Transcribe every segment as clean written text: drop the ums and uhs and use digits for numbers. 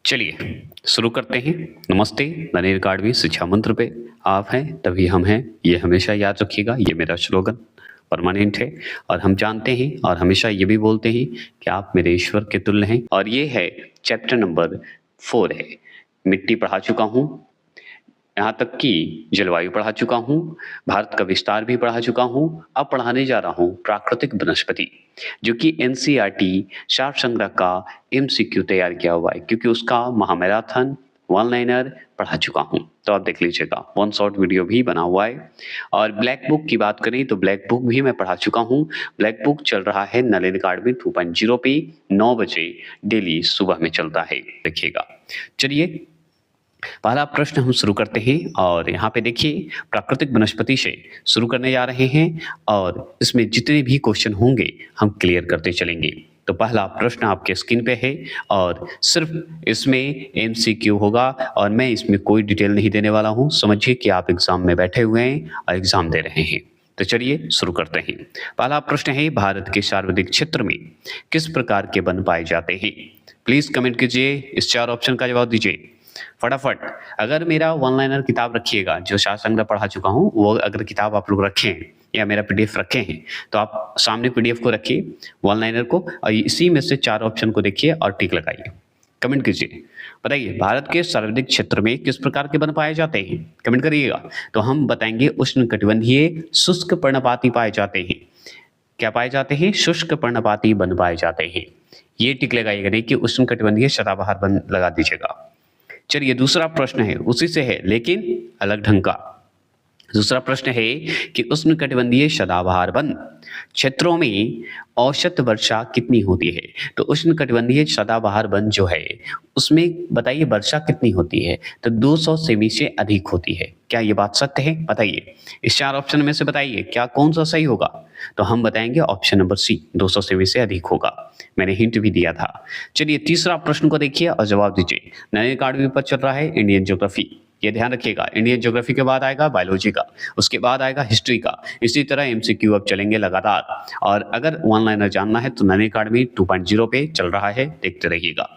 चलिए शुरू करते हैं। नमस्ते, नरेंद्र अकाडमी शिक्षा मंत्र पे आप हैं तभी हम हैं, ये हमेशा याद रखिएगा। ये मेरा स्लोगन परमानेंट है और हम जानते हैं और हमेशा ये भी बोलते हैं कि आप मेरे ईश्वर के तुल्य हैं। और ये है चैप्टर नंबर 4 है। मिट्टी पढ़ा चुका हूँ, यहाँ तक कि जलवायु पढ़ा चुका हूँ, भारत का विस्तार भी पढ़ा चुका हूँ। अब पढ़ाने जा रहा हूँ प्राकृतिक वनस्पति, जो कि एनसीईआरटी सार संग्रह का एमसीक्यू तैयार किया हुआ है, क्योंकि उसका महामैराथन वन लाइनर पढ़ा चुका हूँ। तो आप देख लीजिएगा, वन शॉर्ट वीडियो भी बना हुआ है। और ब्लैक बुक की बात करें तो ब्लैक बुक भी मैं पढ़ा चुका हूँ। ब्लैक बुक चल रहा है नरेंद्र अकाडमी 2.0 पे 9 बजे डेली सुबह में चलता है, देखिएगा। चलिए पहला प्रश्न हम शुरू करते हैं और यहाँ पे देखिए प्राकृतिक वनस्पति से शुरू करने जा रहे हैं और इसमें जितने भी क्वेश्चन होंगे हम क्लियर करते चलेंगे। तो पहला प्रश्न आपके स्क्रीन पे है और सिर्फ इसमें एमसीक्यू होगा और मैं इसमें कोई डिटेल नहीं देने वाला हूँ। समझिए कि आप एग्जाम में बैठे हुए हैं और एग्जाम दे रहे हैं। तो चलिए शुरू करते हैं। पहला प्रश्न है, भारत के सार्वजनिक क्षेत्र में किस प्रकार के वन पाए जाते हैं? प्लीज कमेंट कीजिए, इस 4 ऑप्शन का जवाब दीजिए फटाफट। अगर मेरा वन लाइनर किताब रखिएगा, जो सार संग्रह पढ़ा चुका हूँ, वो अगर किताब आप लोग रखे हैं या मेरा पीडीएफ रखे हैं तो आप सामने पीडीएफ को रखिए, वन लाइनर को, और इसी में से 4 ऑप्शन को देखिए और टिक लगाइए। कमेंट कीजिए, बताइए भारत के सार्वजनिक क्षेत्र में किस प्रकार के वन पाए जाते हैं? कमेंट करिएगा। तो हम बताएंगे उष्णकटिबंधीय शुष्क पर्णपाती पाए जाते हैं। क्या पाए जाते हैं? शुष्क पर्णपाती वन पाए जाते हैं। ये टिक लगाइएगा, नहीं कि उष्णकटिबंधीय सदाबहार वन लगा दीजिएगा। चलिए दूसरा प्रश्न है, उसी से है लेकिन अलग ढंग का। दूसरा प्रश्न है कि उष्णकटिबंधीय सदाबहार वन क्षेत्रों में औसत वर्षा कितनी होती है? तो उष्णकटिबंधीय सदाबहार वन जो है उसमें बताइए वर्षा कितनी होती है? तो 200 सेमी से अधिक होती है। क्या ये बात सत्य है? बताइए, इस 4 ऑप्शन में से बताइए क्या कौन सा सही होगा? तो हम बताएंगे ऑप्शन नंबर सी, 200 सेमी से अधिक होगा। मैंने हिंट भी दिया था। चलिए तीसरा प्रश्न को देखिए और जवाब दीजिए। नरेंद्र अकाडमी पर चल रहा है इंडियन ज्योग्राफी, ये ध्यान रखिएगा। इंडियन ज्योग्राफी के बाद आएगा बायोलॉजी का, उसके बाद आएगा हिस्ट्री का, इसी तरह एमसीक्यू अब चलेंगे लगातार। और अगर वन लाइनर जानना है तो नरेंद्र अकाडमी 2.0 पे चल रहा है, देखते रहिएगा।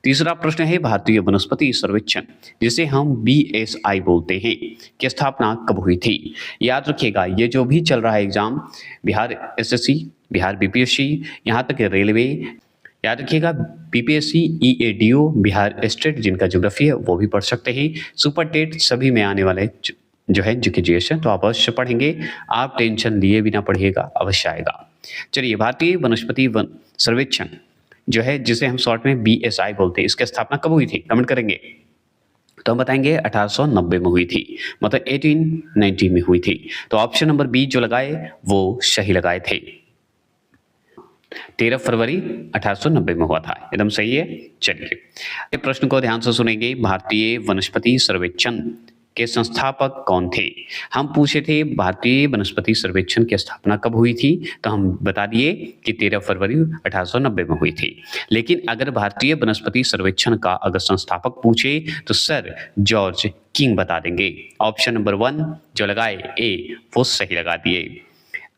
तीसरा प्रश्न है, भारतीय वनस्पति सर्वेक्षण जिसे हम बीएसआई बोलते हैं की स्थापना कब हुई थी? याद रखिएगा, ये जो भी चल रहा है exam, Bihar SSC, Bihar BPSC, यहाँ तक रेलवे, याद रखिएगा बीपीएससी, ईएडीओ, बिहार स्टेट जिनका ज्योग्राफी है वो भी पढ़ सकते हैं। सुपर टेट सभी में आने वाले जो है जीके, तो आप अवश्य पढ़ेंगे, आप टेंशन लिए बिना पढ़िएगा, अवश्य आएगा। चलिए भारतीय वनस्पति वन सर्वेक्षण जो है, जिसे हम शॉर्ट में बीएसआई बोलते हैं, इसकी स्थापना कब हुई थी? कमेंट करेंगे। तो हम बताएंगे 1890 में हुई थी, मतलब 1890 में हुई थी। तो ऑप्शन नंबर बी जो लगाए वो सही लगाए थे। 13 फरवरी 1890 में हुआ था, एकदम सही है। चलिए प्रश्न को ध्यान से सुनेंगे। भारतीय वनस्पति सर्वेक्षण के संस्थापक कौन थे? हम पूछे थे भारतीय वनस्पति सर्वेक्षण की स्थापना कब हुई थी, तो हम बता दिए कि 13 फरवरी 1890 में हुई थी। लेकिन अगर भारतीय वनस्पति सर्वेक्षण का अगर संस्थापक पूछे तो सर जॉर्ज किंग बता देंगे। ऑप्शन नंबर 1 जो लगाए ए वो सही लगा दिए।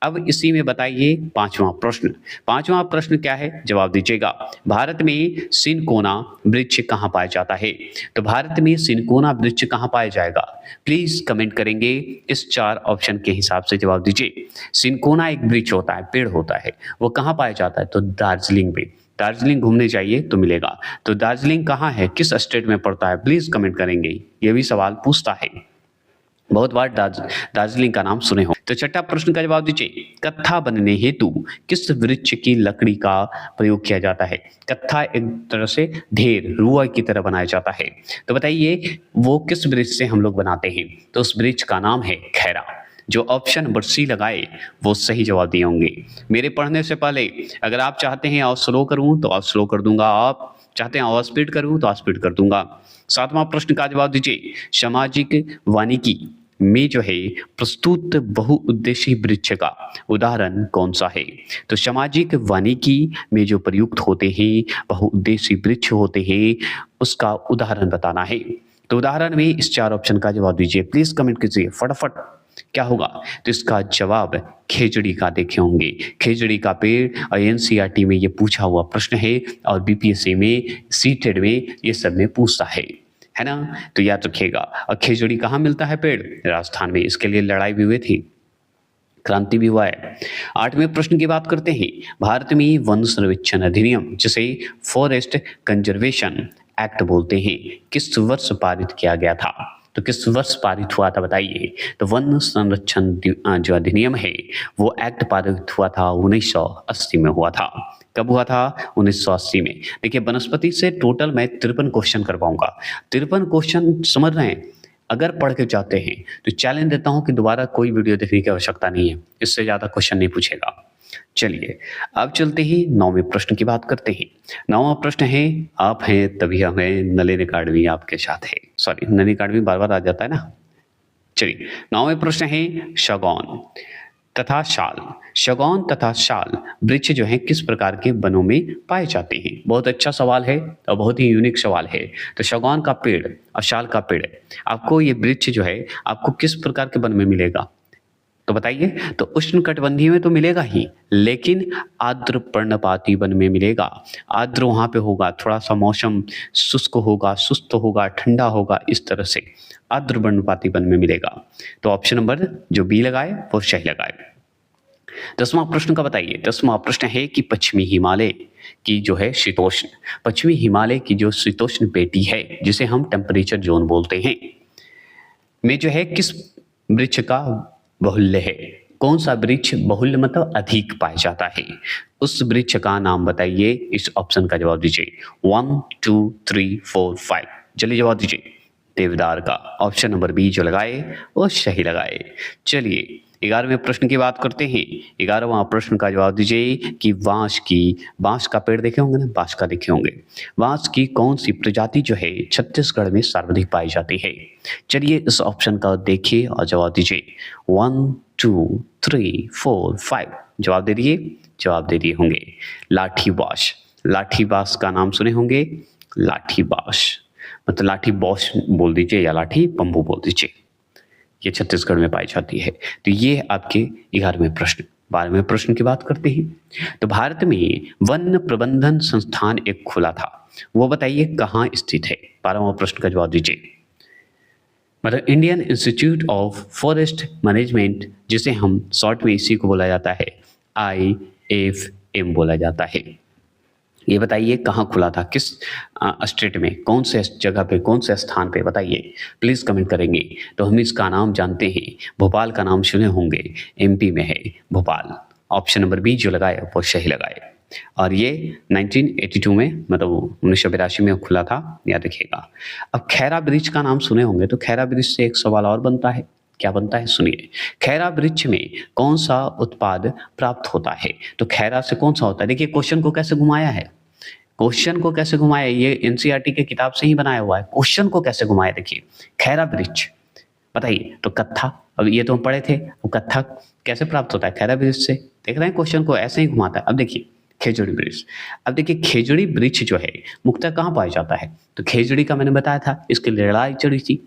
अब इसी में बताइए पांचवा प्रश्न। पांचवा प्रश्न क्या है? जवाब दीजिएगा। भारत में सिनकोना वृक्ष कहाँ पाया जाता है? तो भारत में सिनकोना वृक्ष कहाँ पाया जाएगा? प्लीज कमेंट करेंगे, इस 4 ऑप्शन के हिसाब से जवाब दीजिए। सिनकोना एक वृक्ष होता है, पेड़ होता है, वो कहाँ पाया जाता है? तो दार्जिलिंग में। दार्जिलिंग घूमने जाइए तो मिलेगा। तो दार्जिलिंग कहाँ है, किस स्टेट में पड़ता है? प्लीज कमेंट करेंगे, ये भी सवाल पूछता है, बहुत बार दार्जिलिंग का नाम सुने हो। तो छठा प्रश्न का जवाब दीजिए। कत्था बनने हेतु किस वृक्ष की लकड़ी का प्रयोग किया जाता है? कत्था एक तरह से ढेर, रुआ की तरह बनाया जाता है। तो बताइए वो किस वृक्ष से हम लोग बनाते हैं? तो उस वृक्ष का नाम है खैरा। जो ऑप्शन नंबर सी लगाए वो सही जवाब दिए होंगे। मेरे पढ़ने से पहले अगर आप चाहते हैं और स्लो करूं तो आप स्लो कर दूंगा, आप चाहते हैं और स्पीड करूं तो स्पीड कर दूंगा। 7वां प्रश्न का जवाब दीजिए। सामाजिक वानिकी में जो है प्रस्तुत बहुउद्देशीय वृक्ष का उदाहरण कौन सा है? तो सामाजिक वानिकी में जो प्रयुक्त होते हैं बहुउद्देशीय वृक्ष होते हैं, उसका उदाहरण बताना है। तो उदाहरण में इस 4 ऑप्शन का जवाब दीजिए। प्लीज कमेंट कीजिए फटाफट। क्या होगा? तो इसका जवाब खेजड़ी का देखे होंगे। खेजड़ी का पेड़ और एनसीईआरटी में ये पूछा हुआ प्रश्न है और बीपीएससी में, सीटेट में ये सब में पूछता है ना? तो याद रखिएगा। और खेजड़ी कहाँ मिलता है पेड़? राजस्थान में। इसके लिए लड़ाई भी हुई थी, क्रांति भी हुआ है। 8वें प्रश्न की बात करते हैं। भारत में वन संरक्षण अधिनियम, जिसे फॉरेस्ट कंजर्वेशन एक्ट बोलते हैं, किस वर्ष पारित किया गया था? तो किस वर्ष पारित हुआ था बताइए? तो वन संरक्षण जो अधिनियम है वो एक्ट पारित हुआ था 1980 में हुआ था। कब हुआ था? 1980 में। देखिए वनस्पति से टोटल मैं 53 क्वेश्चन कर पाऊंगा। 53 क्वेश्चन समझ रहे हैं? अगर पढ़ के जाते हैं तो चैलेंज देता हूं कि दोबारा कोई वीडियो देखने की आवश्यकता नहीं है, इससे ज्यादा क्वेश्चन नहीं पूछेगा। चलिए अब चलते ही 9वें प्रश्न की बात करते हैं। 9वां प्रश्न है, आप हैं तभी हम हैं, नलिन अकाडमी आपके साथ है। सॉरी, नलिन अकाडमी बार बार आ जाता है ना। चलिए 9वें प्रश्न है, शगौन तथा शाल। शगौन तथा शाल वृक्ष जो है किस प्रकार के वनों में पाए जाते हैं? बहुत अच्छा सवाल है और बहुत ही यूनिक सवाल है। तो शगौन का पेड़ और शाल का पेड़, आपको ये वृक्ष जो है आपको किस प्रकार के वन में मिलेगा? तो बताइए। तो उष्णकटिबंधीय में तो मिलेगा ही, लेकिन आर्द्र पर्णपाती वन में मिलेगा। आर्द्र वहां पे होगा, थोड़ा सा मौसम शुष्क होगा, सुस्त होगा, ठंडा होगा, इस तरह से आर्द्र पर्णपाती वन में मिलेगा। तो ऑप्शन नंबर जो बी लगाए वो सही लगाए। 10वां प्रश्न का बताइए। 10वां प्रश्न है कि पश्चिमी हिमालय की जो है शीतोष्ण, पश्चिमी हिमालय की जो शीतोष्ण पेटी है, जिसे हम टेम्परेचर जोन बोलते हैं, में जो है किस वृक्ष का बहुल्य है? कौन सा वृक्ष बहुल्य मतलब अधिक पाया जाता है? उस वृक्ष का नाम बताइए। इस ऑप्शन का जवाब दीजिए। 1 2 3 4 5 जल्दी जवाब दीजिए। देवदार का ऑप्शन नंबर बी जो लगाए वो सही लगाए। चलिए 11वें प्रश्न की बात करते हैं। 11वां प्रश्न का जवाब दीजिए कि बांस का पेड़ देखे होंगे ना, बांस का देखे होंगे। बांस की कौन सी प्रजाति जो है छत्तीसगढ़ में सर्वाधिक पाई जाती है? चलिए इस ऑप्शन का देखिए और जवाब दीजिए। 1 2 3 4 5 जवाब दे दिए। जवाब दे दिए होंगे लाठी बांस। लाठी बांस का नाम सुने होंगे। लाठी बांस मतलब लाठी बॉस बोल दीजिए या लाठी बम्बू बोल दीजिए, ये छत्तीसगढ़ में पाई जाती है। तो ये आपके 11वें प्रश्न। 12वें प्रश्न की बात करते हैं। तो भारत में वन प्रबंधन संस्थान एक खुला था, वो बताइए कहाँ स्थित है? 12वां प्रश्न का जवाब दीजिए। मतलब Indian institute of forest management, जिसे हम शॉर्ट में इसी को बोला जाता है IFM बोला जाता है। ये बताइए कहाँ खुला था, किस स्टेट में, कौन से जगह पे, कौन से स्थान पे, बताइए प्लीज़ कमेंट करेंगे। तो हम इसका नाम जानते हैं, भोपाल का नाम सुने होंगे, MP में है भोपाल। ऑप्शन नंबर बी जो लगाए वो सही लगाए। और ये 1982 में मतलब 1982 में खुला था, याद रखिएगा। अब खैरा ब्रिज का नाम सुने होंगे, तो खैरा ब्रिज से एक सवाल और बनता है। क्या बनता है सुनिए। खैरा वृक्ष में कौन सा उत्पाद प्राप्त होता है? तो खैरा से कौन सा होता है? देखिए क्वेश्चन को कैसे घुमाया है, क्वेश्चन को कैसे घुमाया, ये एनसीईआरटी के किताब से ही बनाया हुआ है। क्वेश्चन को कैसे घुमाया देखिए। खैरा वृक्ष बताइए। तो कत्था, अब ये तो हम पढ़े थे, वो कत्था कैसे प्राप्त होता है? खैरा वृक्ष से। देख रहे हैं क्वेश्चन को ऐसे ही घुमाता है। अब देखिए खेजड़ी वृक्ष। अब देखिए खेजड़ी वृक्ष जो है मुख्यतः कहाँ पाया जाता है? तो खेजड़ी का मैंने बताया था, इसकी लड़ाई चढ़ी थी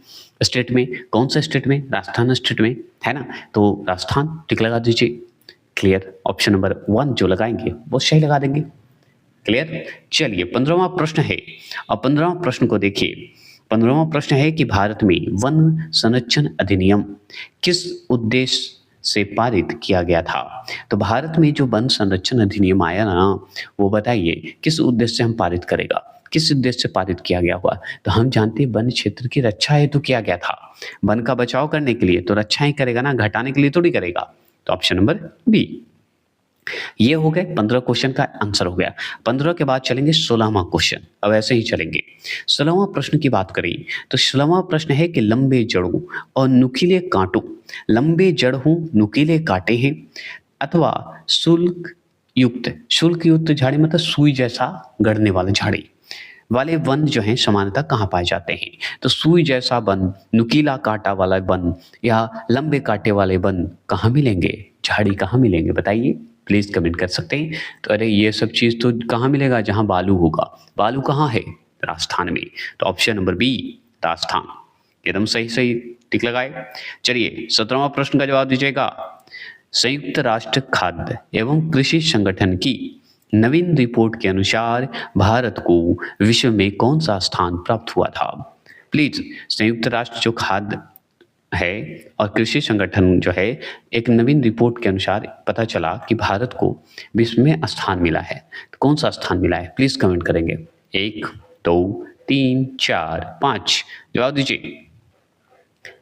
स्टेट में। कौन से स्टेट में? राजस्थान स्टेट में, है ना। तो राजस्थान टिक लगा दीजिए। क्लियर। ऑप्शन नंबर 1 जो लगाएंगे वो सही लगा देंगे। क्लियर। चलिए 15वां प्रश्न है, और 15वां प्रश्न को देखिए। 15वां प्रश्न है कि भारत में वन संरक्षण अधिनियम किस उद्देश्य से पारित किया गया था? तो भारत में जो वन संरक्षण अधिनियम आया ना, वो बताइए किस उद्देश्य से हम पारित करेगा, किस उद्देश्य से पारित किया गया हुआ? तो हम जानते हैं वन क्षेत्र की रक्षा हेतु किया गया था। वन का बचाव करने के लिए तो रक्षा ही करेगा ना, घटाने के लिए थोड़ी करेगा। तो ऑप्शन नंबर बी। ये हो गए 15 क्वेश्चन का आंसर हो गया। 15 के बाद चलेंगे 16वां क्वेश्चन। अब ऐसे ही चलेंगे। 16वां प्रश्न की बात करें तो 16वां प्रश्न है कि लंबे जड़ों और नुकीले कांटों, लंबे जड़ हों, नुकीले कांटे हैं, अथवा शुल्क युक्त झाड़ी मतलब सुई जैसा गढ़ने वाले झाड़ी वाले वन जो हैं सामान्यतः कहाँ पाए जाते हैं? तो सुई जैसा वन, नुकीला कांटा वाला वन या लंबे कांटे वाले वन कहाँ मिलेंगे? झाड़ी कहाँ मिलेंगे बताइए, प्लीज कमेंट कर सकते हैं। तो अरे ये सब चीज तो कहाँ मिलेगा? जहाँ बालू होगा। बालू कहाँ है? राजस्थान में। तो ऑप्शन नंबर बी राजस्थान एकदम सही टिक लगाए। चलिए 17वां प्रश्न का जवाब दीजिएगा। संयुक्त राष्ट्र खाद्य एवं कृषि संगठन की नवीन रिपोर्ट के अनुसार भारत को विश्व में कौन सा स्थान प्राप्त हुआ था? प्लीज, संयुक्त राष्ट्र जो खाद्य है और कृषि संगठन जो है, एक नवीन रिपोर्ट के अनुसार पता चला कि भारत को विश्व में स्थान मिला है। तो कौन सा स्थान मिला है? प्लीज कमेंट करेंगे। 1, 2, 3, 4, 5 जवाब दीजिए।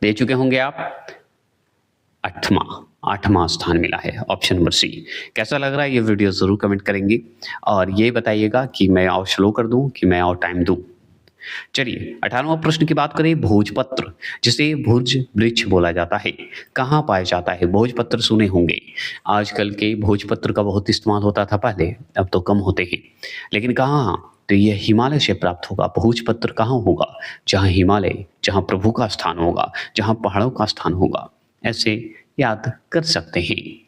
दे चुके होंगे आप। 8वां स्थान मिला है, ऑप्शन नंबर सी। कैसा लग रहा है ये वीडियो जरूर कमेंट करेंगे और ये बताइएगा कि मैं और स्लो कर दूं कि मैं और टाइम दूं। चलिए 18वां प्रश्न की बात करें। भोजपत्र, जिसे भुज वृक्ष बोला जाता है, कहाँ पाया जाता है? भोजपत्र सुने होंगे, आजकल के भोजपत्र का बहुत इस्तेमाल होता था पहले, अब तो कम होते हैं, लेकिन कहाँ? तो यह हिमालय से प्राप्त होगा। भोजपत्र कहाँ होगा? जहाँ हिमालय, जहाँ प्रभु का स्थान होगा, जहाँ पहाड़ों का स्थान होगा, ऐसे याद कर सकते हैं।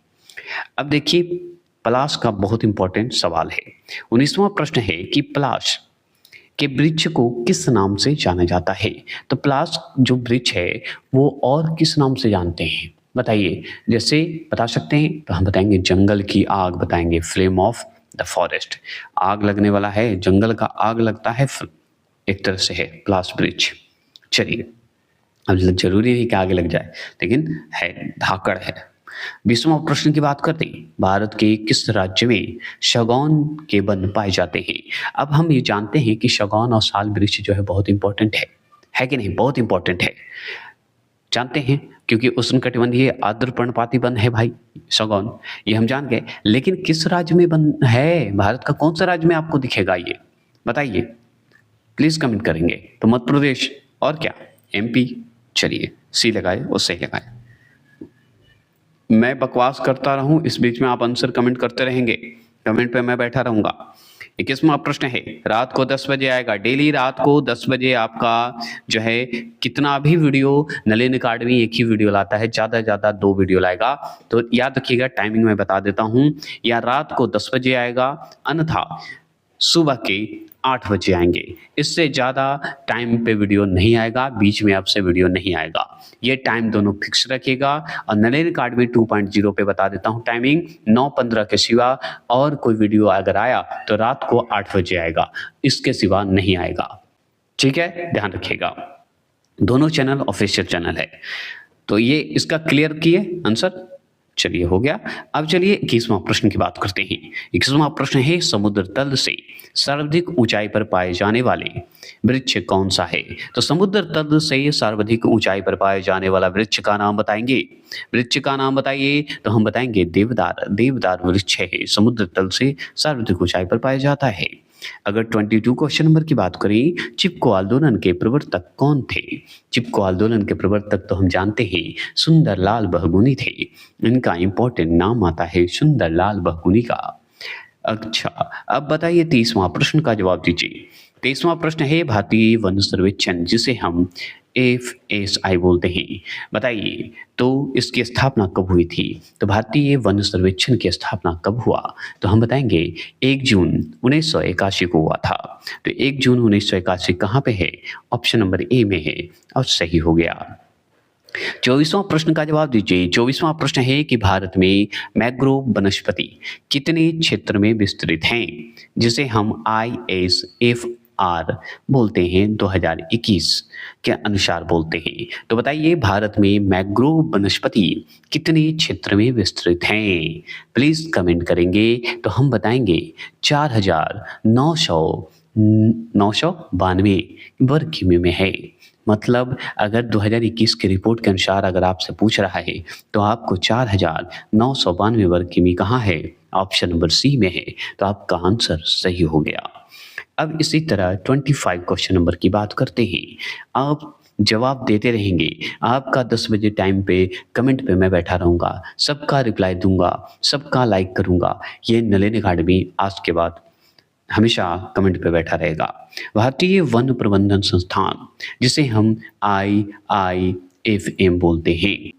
अब देखिए पलाश का बहुत इंपॉर्टेंट सवाल है। 19वां प्रश्न है कि पलाश के वृक्ष को किस नाम से जाना जाता है? तो पलाश जो वृक्ष है वो और किस नाम से जानते हैं बताइए? जैसे बता सकते हैं तो हम बताएंगे जंगल की आग, बताएंगे फ्लेम ऑफ द फॉरेस्ट। आग लगने वाला है, जंगल का आग लगता है, एक तरह से है पलाश वृक्ष। चलिए, अब जरूरी नहीं कि आगे लग जाए, लेकिन है, धाकड़ है। 20वां प्रश्न की बात करते हैं। भारत के किस राज्य में सागौन के वन पाए जाते हैं? अब हम ये जानते हैं कि सागौन और साल वृक्ष जो है बहुत इंपॉर्टेंट है कि नहीं? बहुत इंपॉर्टेंट है, जानते हैं, क्योंकि उष्णकटिबंधीय आर्द्र पर्णपाती वन है भाई सागौन, ये हम जान गए। लेकिन किस राज्य में वन है? भारत का कौन सा राज्य में आपको दिखेगा ये बताइए? प्लीज कमेंट करेंगे। तो मध्य प्रदेश और क्या? MP। चलिए सी लगाए और सही लगाए। मैं बकवास करता रहूं, इस बीच में आप आंसर कमेंट करते रहेंगे, कमेंट पे मैं बैठा रहूंगा। 21वां प्रश्न है। रात को 10 बजे आएगा, डेली रात को 10 बजे आपका जो है कितना भी वीडियो नलिन अकाडमी एक ही वीडियो लाता है, ज्यादा ज्यादा 2 वीडियो लाएगा। तो याद रखिएगा, टाइमिंग मैं बता देता हूं, या रात को 10 बजे आएगा, अन्यथा सुबह के 8 बजे आएंगे। इससे ज़्यादा टाइम पे वीडियो नहीं आएगा, बीच में आपसे वीडियो नहीं आएगा। ये टाइम दोनों फिक्स रखिएगा। और नलिन अकाडमी 2.0 पे बता देता हूँ टाइमिंग, 9:15 के सिवा और कोई वीडियो अगर आया तो रात को 8 बजे आएगा, इसके सिवा नहीं आएगा। ठीक है, ध्यान रखिएगा। दोनों चैनल ऑफिशियल चैनल है। तो ये इसका क्लियर किए आंसर। चलिए हो गया। अब चलिए 21वां प्रश्न की बात करते हैं। 21वां प्रश्न है, समुद्र तल से सर्वाधिक ऊंचाई पर पाए जाने वाले वृक्ष कौन सा है? तो समुद्र तल से सर्वाधिक ऊंचाई पर पाए जाने वाला वृक्ष का नाम बताएंगे। वृक्ष का नाम बताइए, तो हम बताएंगे देवदार। देवदार वृक्ष है, समुद्र तल से सर्वाधिक ऊंचाई पर पाया जाता है। अगर 22 क्वेश्चन नंबर की बात करें, चिपको आंदोलन के प्रवर्तक कौन थे? चिपको आंदोलन के प्रवर्तक तो हम जानते हैं सुंदरलाल बहुगुणी थे। इनका इंपॉर्टेंट नाम आता है सुंदरलाल बहुगुणी का। अच्छा, अब बताइए 23वां प्रश्न का जवाब दीजिए। 23वां प्रश्न है, भारतीय वन सर्वेक्षण, जिसे हम FSI बोलते हैं, बताइए तो इसकी स्थापना कब हुई थी? तो भारतीय वन सर्वेक्षण की स्थापना कब हुआ? तो हम बताएंगे 1 जून 1981 को हुआ था। तो 1 जून 1981 कहाँ पे है? ऑप्शन नंबर A में है और सही हो गया। 24वां प्रश्न का जवाब दीजिए। 24वां प्रश्न है कि भारत में मैंग्रोव वनस्पति कितने क्षेत्र में विस्तृत हैं, जिसे हम ISFR बोलते हैं 2021 के अनुसार बोलते हैं। तो बताइए भारत में मैंग्रोव वनस्पति कितने क्षेत्र में विस्तृत हैं? प्लीज कमेंट करेंगे। तो हम बताएंगे 4,992 वर्ग किमी में है। मतलब अगर 2021 की रिपोर्ट के अनुसार अगर आपसे पूछ रहा है तो आपको 4,992 वर्ग किमी कहाँ है? ऑप्शन नंबर C में है। तो आपका आंसर सही हो गया। अब इसी तरह 25 क्वेश्चन नंबर की बात करते हैं। आप जवाब देते रहेंगे। आपका 10 बजे टाइम पे कमेंट पे मैं बैठा रहूँगा, सबका रिप्लाई दूंगा, सबका लाइक करूँगा। ये नलिन अकाडमी आज के बाद हमेशा कमेंट पे बैठा रहेगा। भारतीय वन प्रबंधन संस्थान, जिसे हम IIFM बोलते हैं।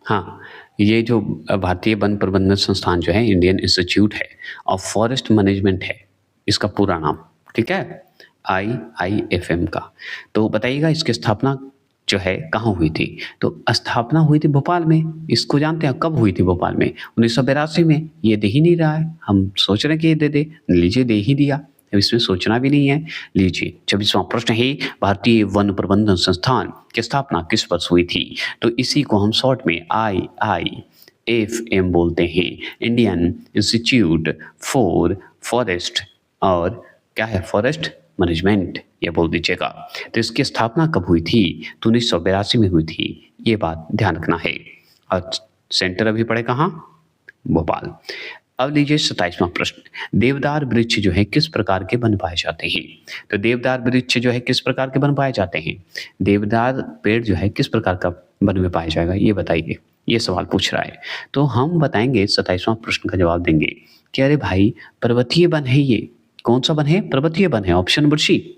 हाँ, ये जो भारतीय वन प्रबंधन संस्थान जो है, इंडियन इंस्टीट्यूट है ऑफ फॉरेस्ट मैनेजमेंट है इसका पूरा नाम, ठीक है, IIFM का। तो बताइएगा इसकी स्थापना जो है कहाँ हुई थी? तो स्थापना हुई थी भोपाल में। इसको जानते हैं कब हुई थी भोपाल में? 1982 में। ये दे ही नहीं रहा है, हम सोच रहे हैं कि ये दे दे, लीजिए दे ही दिया। अब इसमें सोचना भी नहीं है। लीजिए 24वां प्रश्न है, भारतीय वन प्रबंधन संस्थान की स्थापना किस वर्ष हुई थी? तो इसी को हम शॉर्ट में IIFM बोलते हैं, इंडियन इंस्टीट्यूट फॉर फॉरेस्ट और क्या है, फॉरेस्ट मैनेजमेंट, ये बोल दीजिएगा। तो इसकी स्थापना कब हुई थी? तो 1982 में हुई थी, ये बात ध्यान रखना है। और सेंटर अभी पड़े कहाँ? भोपाल। अब लीजिए 27वां प्रश्न, देवदार वृक्ष जो है किस प्रकार के वन पाए जाते हैं? तो देवदार वृक्ष जो है किस प्रकार के वन पाए जाते हैं? देवदार पेड़ जो है किस प्रकार का वन में पाया जाएगा, ये बताइए। ये सवाल पूछ रहा है। तो हम बताएंगे 27वां प्रश्न का जवाब देंगे कि अरे भाई पर्वतीय वन है ये। कौन सा वन है? पर्वतीय वन है। Option number C,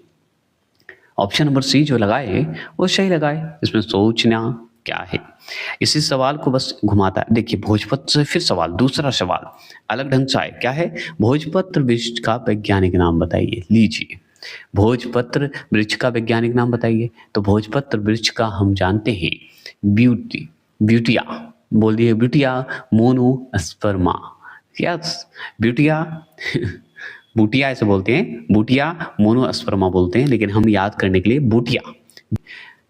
option number C जो लगाए वो सही लगाए। इसमें सोचना क्या है? इसी सवाल को बस घुमाता है। देखिए भोजपत्र से फिर सवाल, दूसरा सवाल अलग ढंग से आए। क्या है? भोजपत्र वृक्ष का वैज्ञानिक नाम बताइए। लीजिए भोजपत्र वृक्ष का वैज्ञानिक नाम बताइए। तो भोजपत्र वृक्ष का हम जानते हैं ब्यूटिया, बोल दिए Butea monosperma. Yes Butea Bhutia ऐसे बोलते हैं, बूटिया मोनोस्पर्मा बोलते हैं, लेकिन हम याद करने के लिए बूटिया,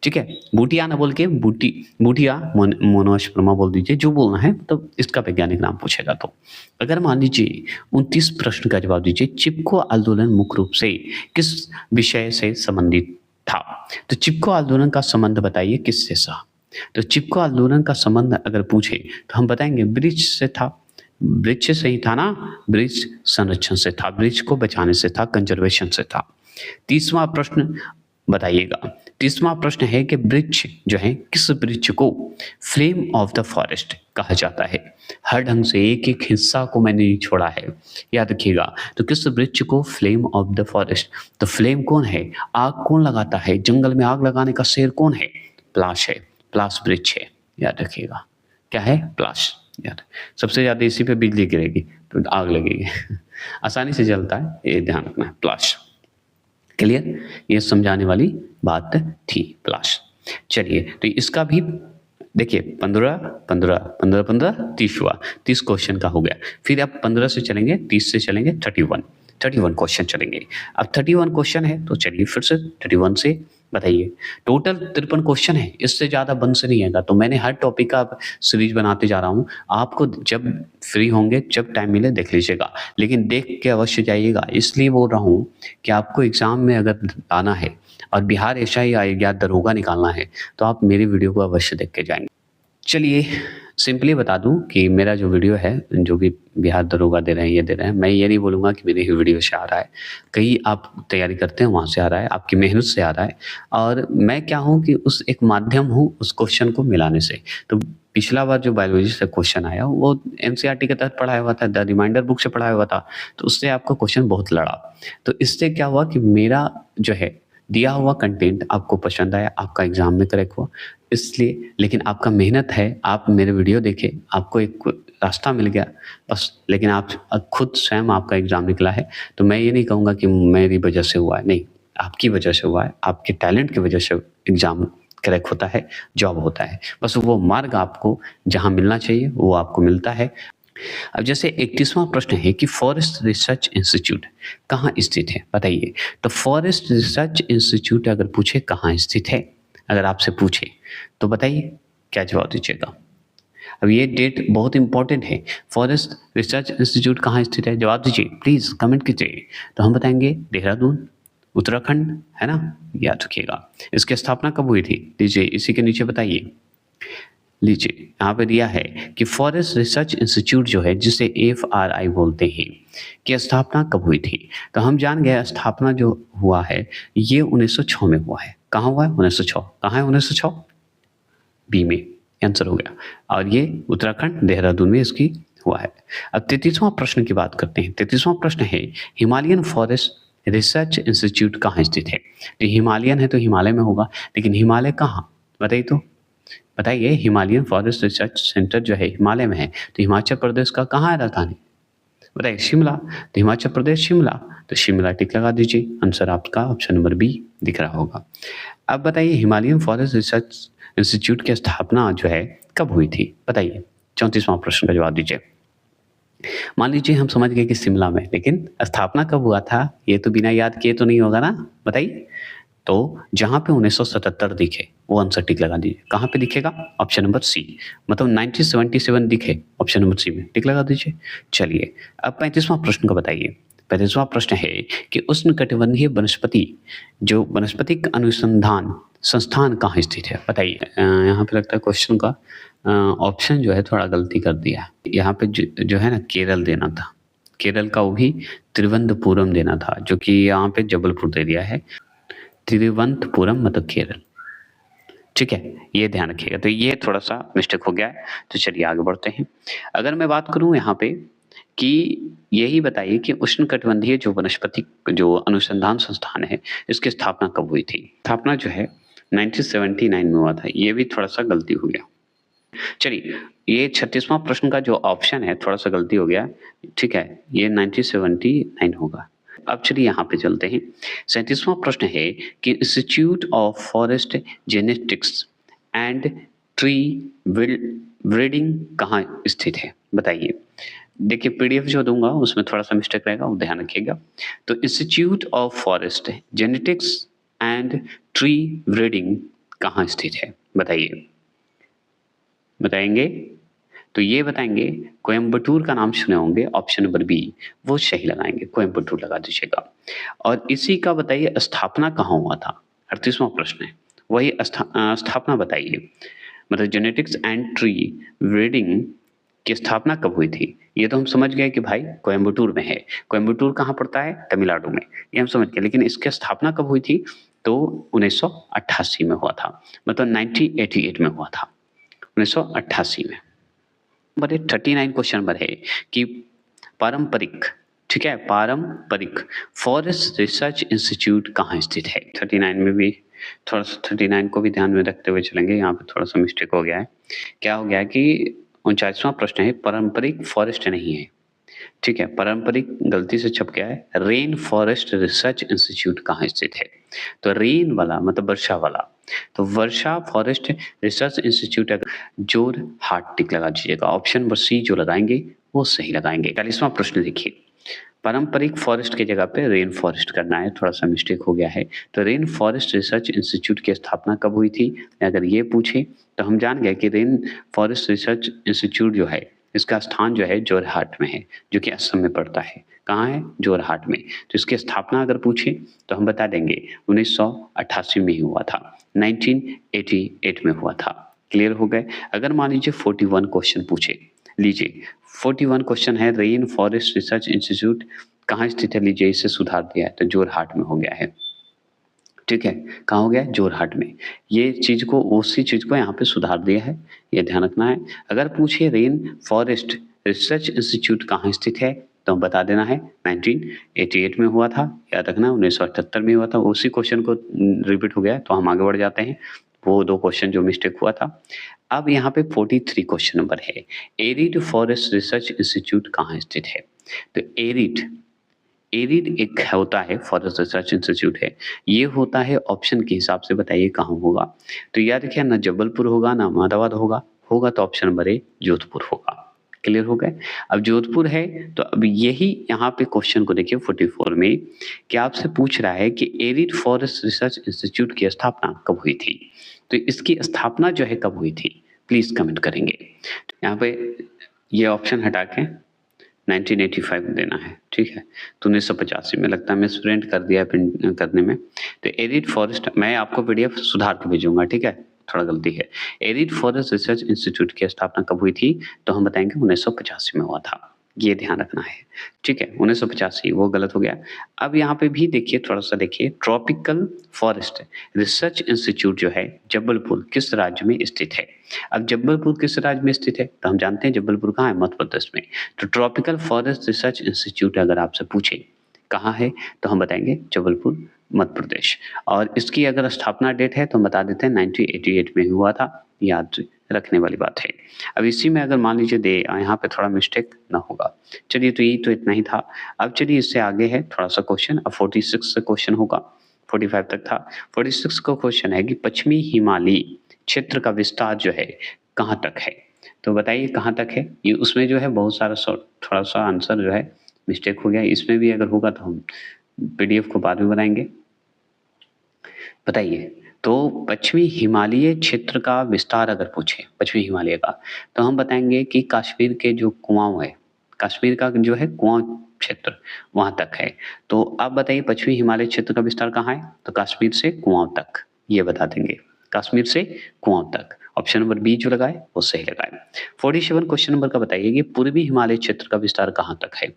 ठीक है, बूटिया ना बोल के बूटिया मोनोस्पर्मा बोल दीजिए, जो बोलना है। तो इसका वैज्ञानिक नाम पूछेगा। तो अगर मान लीजिए 29 प्रश्न का जवाब दीजिए, चिपको आंदोलन मुख्य रूप से किस विषय से संबंधित था? तो चिपको आंदोलन का संबंध बताइए किससे था? तो चिपको आंदोलन का संबंध अगर पूछे तो हम बताएंगे वृक्ष से था। वृक्ष से ही था ना, वृक्ष संरक्षण से था, वृक्ष को बचाने से था, कंजर्वेशन से था। 30वां प्रश्न बताइएगा। 30वां प्रश्न है कि वृक्ष जो है किस वृक्ष को फ्लेम ऑफ द फॉरेस्ट कहा जाता है? हर ढंग से एक एक हिस्सा को मैंने नहीं छोड़ा है, याद रखिएगा। तो किस वृक्ष को फ्लेम ऑफ द फॉरेस्ट? तो फ्लेम कौन है? आग कौन लगाता है? जंगल में आग लगाने का शेर कौन है? प्लाश है, प्लाश वृक्ष है, याद रखिएगा। क्या है? प्लाश। यार सबसे ज्यादा इसी पे बिजली गिरेगी तो आग लगेगी आसानी से जलता है, ये ध्यान रखना है। प्लाश, क्लियर? ये समझाने वाली बात थी, प्लाश। चलिए तो इसका भी देखिए 15 15 15 15 30 हुआ, 30 क्वेश्चन का हो गया। फिर आप 15 से चलेंगे, 30 से चलेंगे 31 क्वेश्चन चलेंगे। अब 31 क्वेश्चन है तो चलिए फिर से 31 से बताइए। टोटल 53 क्वेश्चन है, इससे ज़्यादा बन से नहीं आएगा। तो मैंने हर टॉपिक का सीरीज बनाते जा रहा हूँ। आपको जब फ्री होंगे, जब टाइम मिले देख लीजिएगा, लेकिन देख के अवश्य जाइएगा। इसलिए बोल रहा हूँ कि आपको एग्ज़ाम में अगर आना है और बिहार एसआई या दरोगा निकालना है तो आप मेरी वीडियो को अवश्य देख के जाएंगे। चलिए सिंपली बता दूं कि मेरा जो वीडियो है, जो भी बिहार दरोगा दे रहे हैं, ये दे रहे हैं, मैं ये नहीं बोलूँगा कि मेरे ही वीडियो से आ रहा है। कहीं आप तैयारी करते हैं वहाँ से आ रहा है, आपकी मेहनत से आ रहा है। और मैं क्या हूँ कि उस एक माध्यम हूँ उस क्वेश्चन को मिलाने से। तो पिछला बार जो बायोलॉजी से क्वेश्चन आया वो NCERT के तहत पढ़ाया हुआ था, द रिमाइंडर बुक से पढ़ाया हुआ था, तो उससे आपका क्वेश्चन बहुत लड़ा। तो इससे क्या हुआ कि मेरा जो है दिया हुआ कंटेंट आपको पसंद आया, आपका एग्जाम में करेक्ट हुआ, इसलिए। लेकिन आपका मेहनत है, आप मेरे वीडियो देखे, आपको एक रास्ता मिल गया बस। लेकिन आप खुद स्वयं आपका एग्जाम निकला है, तो मैं ये नहीं कहूँगा कि मेरी वजह से हुआ है, नहीं, आपकी वजह से हुआ है। आपके टैलेंट की वजह से एग्जाम करेक्ट होता है, जॉब होता है। बस वो मार्ग आपको जहाँ मिलना चाहिए वो आपको मिलता है। अब जैसे 31वां प्रश्न है कि फॉरेस्ट रिसर्च इंस्टीट्यूट कहाँ स्थित है, बताइए। तो फॉरेस्ट रिसर्च इंस्टीट्यूट अगर पूछे कहाँ स्थित है, अगर आपसे पूछे तो बताइए क्या जवाब दीजिएगा। अब ये डेट बहुत इंपॉर्टेंट है। फॉरेस्ट रिसर्च इंस्टीट्यूट कहाँ स्थित है, जवाब दीजिए प्लीज़, कमेंट कीजिए। तो हम बताएंगे देहरादून, उत्तराखंड, है ना, याद रखिएगा। इसकी स्थापना कब हुई थी, लीजिए इसी के नीचे बताइए। लीजिए यहाँ पे दिया है कि फॉरेस्ट रिसर्च इंस्टीट्यूट जो है, जिसे FRI बोलते हैं, कि स्थापना कब हुई थी। तो हम जान गए स्थापना जो हुआ है ये 1906 में हुआ है। कहाँ हुआ है? 1906। कहाँ है 1906? बी में, आंसर हो गया। और ये उत्तराखंड देहरादून में इसकी हुआ है। अब 33वां प्रश्न की बात करते हैं। 33वां प्रश्न है हिमालयन फॉरेस्ट रिसर्च इंस्टीट्यूट कहाँ स्थित है। तो हिमालयन है तो हिमालय में होगा, लेकिन हिमालय कहाँ बताइए। तो बताइए हिमालयन फॉरेस्ट रिसर्च सेंटर जो है हिमालय में है, तो हिमाचल प्रदेश का कहाँ है राजधानी, बताइए। शिमला। तो हिमाचल प्रदेश शिमला, तो शिमला टिक लगा दीजिए। आंसर आपका ऑप्शन नंबर बी दिख रहा होगा। अब बताइए हिमालयन फॉरेस्ट रिसर्च इंस्टीट्यूट की स्थापना जो है कब हुई थी? बताइए। 34वां प्रश्न का जवाब दीजिए। मान लीजिए हम समझ गए कि शिमला में, लेकिन स्थापना कब हुआ था? ये तो बिना याद किए तो नहीं होगा ना? बताइए। तो जहाँ पे 1977 दिखे, वो आंसर टिक लगा दीजिए। कहाँ पे दिखेगा? Option number C. मतलब 1977 दिखे, ऑप्शन नंबर सी में टिक लगा दीजिए। चलिए, अब 35वां प्रश्न को बताइए। 35वां प्रश्न है कि उष्णकटिबंधीय वनस्पति जो वनस्पतिक अनुसंधान संस्थान कहाँ स्थित है? बताइए। यहाँ पे लगता है क्वेश्चन का ऑप्शन जो है थोड़ा गलती कर दिया है। यहाँ पे जो है ना केरल देना था। केरल का वो भी तिरुवनंतपुरम देना था, जो कि यहाँ पे जबलपुर दे दिया है। तिरुवनंतपुरम मतलब केरल। ठीक है, ये ध्यान रखिएगा। तो ये थोड़ा-सा मिस्टेक हो गया है, तो चलिए आगे बढ़ते हैं। अगर मैं बात करूँ यहाँ पे कि यही बताइए कि उष्णकटिबंधीय जो वनस्पतिक जो अनुसंधान संस्थान है, इसकी स्थापना कब हुई थी? स्थापना जो है 1979 में हुआ था। ये भी थोड़ा-सा गलती हो गया। चलिए, ये 36वां प्रश्न का जो ऑप्शन है थोड़ा-सा गलती हो गया, ठीक है? ये 1979 होगा। अब चलिए यहाँ पे चलते हैं। 37वां प्रश्न है कि institute of forest genetics and tree breeding कहाँ स्थित है? बताइए। देखिए पीडीएफ जो दूँगा उसमें थोड़ा-सा मिस्टेक रहेगा, वो ध्यान रखिएगा। तो institute of forest genetics and tree breeding कहाँ स्थित है? बताइए। बताएँगे? तो ये बताएँगे कोयंबटूर का नाम सुने होंगे, ऑप्शन नंबर बी, वो सही लगाएँगे, कोयंबटूर लगा दीजिएगा। और इसी का बताइए स्थापना कहाँ हुआ था? 38वां प्रश्न है। वही स्थापना बताइए। मतलब जेनेटिक्स एंड ट्री ब्रीडिंग की स्थापना कब हुई थी? ये तो हम समझ गए कि भाई कोयंबटूर में है। कोयंबटूर कहाँ पड़ता है? तमिलनाडु में। ये हम समझ गए, लेकिन इसकी स्थापना कब हुई थी? तो 1988 में हुआ था। मतलब 1988 में हुआ था। 1988 में। नंबर 39 क्वेश्चन नंबर है कि पारंपरिक, ठीक है, पारंपरिक फॉरेस्ट रिसर्च इंस्टीट्यूट कहाँ स्थित है? 39 में भी थोड़ा-सा 39 को भी ध्यान में रखते हुए चलेंगे। यहाँ पे थोड़ा-सा मिस्टेक हो गया है। क्या हो गया है कि 39वां प्रश्न है पारंपरिक फॉरेस्ट नहीं है। ठीक है, पारंपरिक गलती से छप गया है। रेन फॉरेस्ट रिसर्च इंस्टीट्यूट कहाँ स्थित है? तो रेन वाला मतलब वर्षा वाला, तो वर्षा फॉरेस्ट रिसर्च इंस्टीट्यूट जोरहाट टिक लगा दीजिएगा। ऑप्शन नंबर सी जो लगाएंगे वो सही लगाएंगे। 40वां प्रश्न देखिए। पारंपरिक फॉरेस्ट की जगह पे रेन फॉरेस्ट करना है, थोड़ा-सा मिस्टेक हो गया है। तो रेन फॉरेस्ट रिसर्च इंस्टीट्यूट की स्थापना कब हुई थी? अगर ये पूछे तो हम जान गए कि रेन फॉरेस्ट रिसर्च इंस्टीट्यूट जो है, इसका स्थान जो है जोरहाट में है, जो कि असम में पड़ता है। कहाँ है? जोरहाट में। तो इसकी स्थापना अगर पूछे तो हम बता देंगे 1988 में ही हुआ था, 1988 में हुआ था। क्लियर हो गए? अगर मान लीजिए 41 क्वेश्चन पूछे, लीजिए 41 क्वेश्चन है रेन फॉरेस्ट रिसर्च इंस्टीट्यूट कहाँ स्थित है? लीजिए इसे सुधार दिया है तो जोरहाट में हो गया है। ठीक है, कहाँ हो गया? जोरहाट में। ये चीज़ को उसी चीज़ को यहाँ पे सुधार दिया है, ये ध्यान रखना है। अगर पूछे रेन फॉरेस्ट रिसर्च इंस्टीट्यूट कहाँ स्थित है? तो बता देना है 1988 में हुआ था, याद रखना 1978 में हुआ था। उसी क्वेश्चन को रिपीट हो गया है, तो हम आगे बढ़ जाते हैं। वो 2 क्वेश्चन जो मिस्टेक हुआ था। अब यहाँ पे 43 क्वेश्चन नंबर है, एरिड फॉरेस्ट रिसर्च इंस्टीट्यूट कहाँ स्थित है? तो एरिड एरिड एक होता है फॉरेस्ट रिसर्च इंस्टीट्यूट है, ये होता है ऑप्शन के हिसाब से बताइए कहाँ होगा? तो याद रखिए ना जबलपुर होगा ना अहमदाबाद होगा, होगा तो ऑप्शन नंबर ए जोधपुर होगा। क्लियर हो गए? अब जोधपुर है तो अब यही यहाँ पे क्वेश्चन को देखिए 44 में कि आपसे पूछ रहा है कि एरिड फॉरेस्ट रिसर्च इंस्टीट्यूट की स्थापना कब हुई थी? तो इसकी स्थापना जो है कब हुई थी? प्लीज़ कमेंट करेंगे। यहाँ पे ये ऑप्शन हटा के 1985 देना है, ठीक है? तो 1985 में लगता है मिसप्रिंट कर दिया है प्रिंट करने में। तो एरिड फॉरेस्ट मैं आपको पीडीएफ सुधार के भेजूँगा, ठीक है? थोड़ा गलती है। एरिड फॉरेस्ट रिसर्च इंस्टीट्यूट की स्थापना कब हुई थी? तो हम बताएँगे 1985 में हुआ था। ये ध्यान रखना है, ठीक है? 1985 वो गलत हो गया। अब यहाँ पे भी देखिए थोड़ा-सा देखिए ट्रॉपिकल फॉरेस्ट रिसर्च इंस्टीट्यूट जो है जबलपुर किस राज्य में स्थित है? अब जबलपुर किस राज्य में स्थित है? तो हम जानते हैं जबलपुर कहाँ है? मध्य प्रदेश में। तो ट्रॉपिकल फॉरेस्ट रिसर्च इंस्टीट्यूट अगर आपसे पूछे कहाँ है? तो हम बताएँगे जबलपुर, मध्य प्रदेश। और इसकी अगर स्थापना डेट है तो हम बता देते हैं 1988 में हुआ था, याद रखने वाली बात है। अब इसी में अगर मान लीजिए यहाँ पे थोड़ा मिस्टेक ना होगा। चलिए तो ये तो इतना ही था। अब चलिए इससे आगे है थोड़ा-सा क्वेश्चन, अब 46 से क्वेश्चन होगा। 45 तक था। 46 का क्वेश्चन है कि पश्चिमी हिमालयी क्षेत्र का विस्तार जो है कहाँ तक है? तो बताइए कहाँ तक है? ये उसमें जो है बहुत सारा थोड़ा सा आंसर जो है मिस्टेक हो गया। इसमें भी अगर होगा तो हम पीडीएफ को बाद में बनाएंगे। बताइए, तो पश्चिमी हिमालयी क्षेत्र का विस्तार अगर पूछे पश्चिमी हिमालय का, तो हम बताएंगे कि कश्मीर के जो कुआं है, कश्मीर का जो है कुआं क्षेत्र वहां तक है। तो आप बताइए पश्चिमी हिमालय क्षेत्र का विस्तार कहाँ है? तो कश्मीर से कुआं तक, ये बता देंगे, कश्मीर से कुआं तक। ऑप्शन नंबर बी जो लगाए वो सही लगाए। 47 क्वेश्चन नंबर का बताइए कि पूर्वी हिमालय क्षेत्र का विस्तार कहाँ तक है?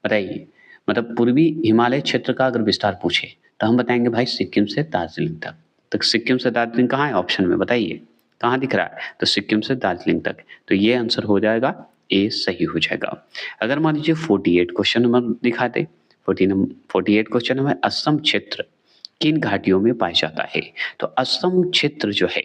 बताइए, मतलब पूर्वी हिमालय क्षेत्र का अगर विस्तार पूछे तो हम बताएंगे भाई सिक्किम से दार्जिलिंग तक। तो सिक्किम से दार्जिलिंग कहाँ है ऑप्शन में? बताइए कहाँ दिख रहा है? तो सिक्किम से दार्जिलिंग तक। तो ये आंसर हो जाएगा, ए सही हो जाएगा। अगर मान लीजिए 48 क्वेश्चन नंबर दिखा दे, 48 क्वेश्चन में असम क्षेत्र किन घाटियों में पाया जाता है? तो असम क्षेत्र जो है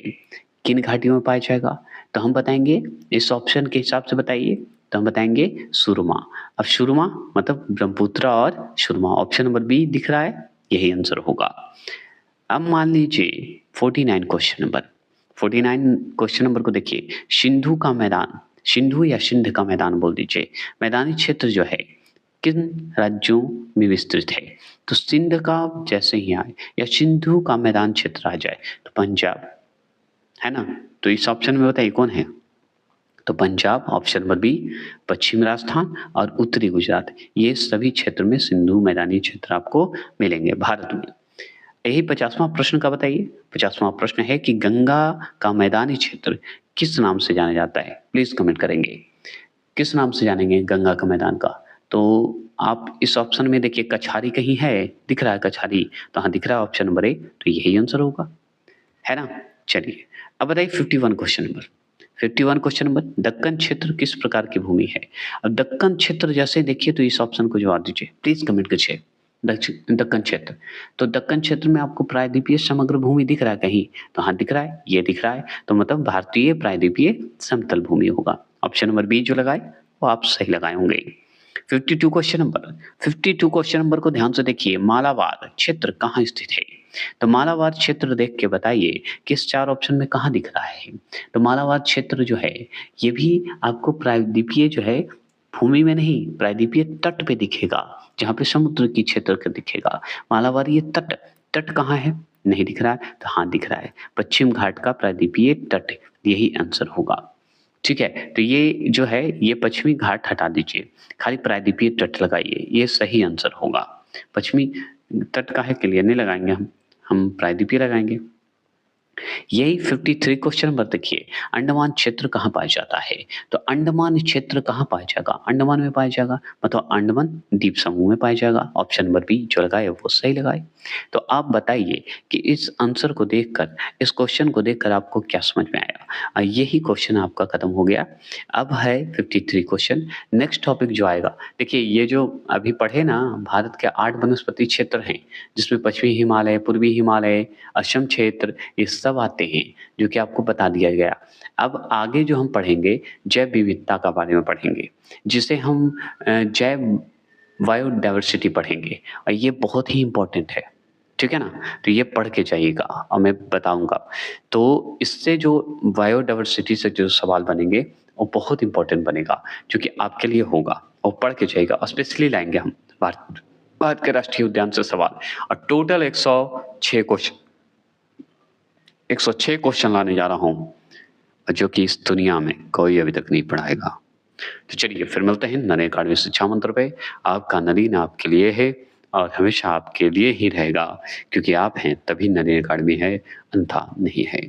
किन घाटियों में पाया जाएगा? तो हम बताएंगे इस ऑप्शन के हिसाब से बताइए, तो हम बताएंगे सुरमा। अब सुरमा मतलब ब्रह्मपुत्र और सुरमा, ऑप्शन नंबर बी दिख रहा है, यही आंसर होगा। अब मान लीजिए 49 क्वेश्चन नंबर, 49 क्वेश्चन नंबर को देखिए, सिंधु का मैदान, सिंधु या सिंध का मैदान बोल दीजिए, मैदानी क्षेत्र जो है किन राज्यों में विस्तृत है? तो सिंध का जैसे ही आए या सिंधु का मैदान क्षेत्र आ जाए तो पंजाब है ना। तो इस ऑप्शन में बताइए कौन है? तो पंजाब, ऑप्शन नंबर बी, पश्चिम राजस्थान और उत्तरी गुजरात, ये सभी क्षेत्र में सिंधु मैदानी क्षेत्र आपको मिलेंगे भारत में। यही 50वां प्रश्न का बताइए। 50वां प्रश्न है कि गंगा का मैदानी क्षेत्र किस नाम से जाना जाता है? प्लीज कमेंट करेंगे, किस नाम से जानेंगे गंगा का मैदान का? तो आप इस ऑप्शन में देखिए कछारी कहीं है, दिख रहा है कछारी? तो हाँ दिख रहा है, ऑप्शन नंबर ए, तो यही आंसर होगा, है ना। चलिए अब बताइए 51 question number, 51 question number, Deccan क्षेत्र किस प्रकार की भूमि है? अब दक्कन क्षेत्र जैसे देखिए तो इस ऑप्शन को जवाब दीजिए, प्लीज कमेंट कीजिए। दक्कन क्षेत्र, तो दक्कन क्षेत्र में आपको प्रायद्वीपीय समग्र भूमि दिख रहा है कहीं? तो हाँ दिख रहा है, ये दिख रहा है, तो मतलब भारतीय प्रायद्वीपीय समतल भूमि होगा। ऑप्शन नंबर बी जो लगाए वो आप सही लगाए होंगे। 52 क्वेश्चन नंबर, 52 क्वेश्चन नंबर को ध्यान से देखिए, मालाबार क्षेत्र कहाँ स्थित है? तो मालाबार क्षेत्र देख के बताइए कि इस 4 ऑप्शन में कहाँ दिख रहा है? तो मालाबार क्षेत्र जो है ये भी आपको प्रायद्वीपीय जो है भूमि में नहीं, प्रायद्वीपीय तट पे दिखेगा, जहाँ पे समुद्र की क्षेत्र का दिखेगा। मालाबार ये तट, तट कहाँ है? नहीं दिख रहा है, तो हाँ दिख रहा है, पश्चिम घाट का प्रायद्वीपीय तट, यही आंसर होगा। ठीक है, तो ये जो है ये पश्चिमी घाट हटा दीजिए, खाली प्रायद्वीपीय तट लगाइए, ये सही आंसर होगा। पश्चिमी तट का है क्लियर नहीं लगाएंगे हम प्रायद्वीपीय लगाएंगे। यही 53 क्वेश्चन नंबर देखिए, अंडमान क्षेत्र कहाँ पाया जाता है? तो अंडमान क्षेत्र कहाँ पाया जाएगा? अंडमान में पाया जाएगा, मतलब अंडमान द्वीप समूह में पाया जाएगा। ऑप्शन नंबर बी जो लगाए वो सही लगाए। तो आप बताइए कि इस आंसर को देखकर, इस क्वेश्चन को देखकर आपको क्या समझ में आया? यही क्वेश्चन आपका खत्म हो गया। अब है 53 क्वेश्चन। नेक्स्ट टॉपिक जो आएगा, देखिए ये जो अभी पढ़े ना, भारत के 8 वनस्पति क्षेत्र हैं, जिसमें पश्चिमी हिमालय, पूर्वी हिमालय, असम क्षेत्र, ये सब आते हैं, जो कि आपको बता दिया गया। अब आगे जो हम पढ़ेंगे जैव विविधता का बारे में पढ़ेंगे, जिसे हम जैव बायोडायवर्सिटी पढ़ेंगे, और ये बहुत ही इम्पोर्टेंट है, ठीक है ना। तो ये पढ़ के जाइएगा और मैं बताऊंगा। तो इससे जो बायोडायवर्सिटी से जो सवाल बनेंगे वो बहुत इंपॉर्टेंट बनेगा, जो कि आपके लिए होगा, और पढ़ के जाइएगा, और स्पेशली लाएंगे हम भारत के राष्ट्रीय उद्यान से सवाल, और टोटल 106 क्वेश्चन, 106 क्वेश्चन लाने जा रहा हूँ, जो कि इस दुनिया में कोई अभी तक नहीं पढ़ाएगा। तो चलिए फिर मिलते हैं नरेन अकाडमी शिक्षा मंत्र पे। आपका नरेन आपके लिए है और हमेशा आपके लिए ही रहेगा, क्योंकि आप हैं तभी नरेन अकाडमी है, अन्यथा नहीं है।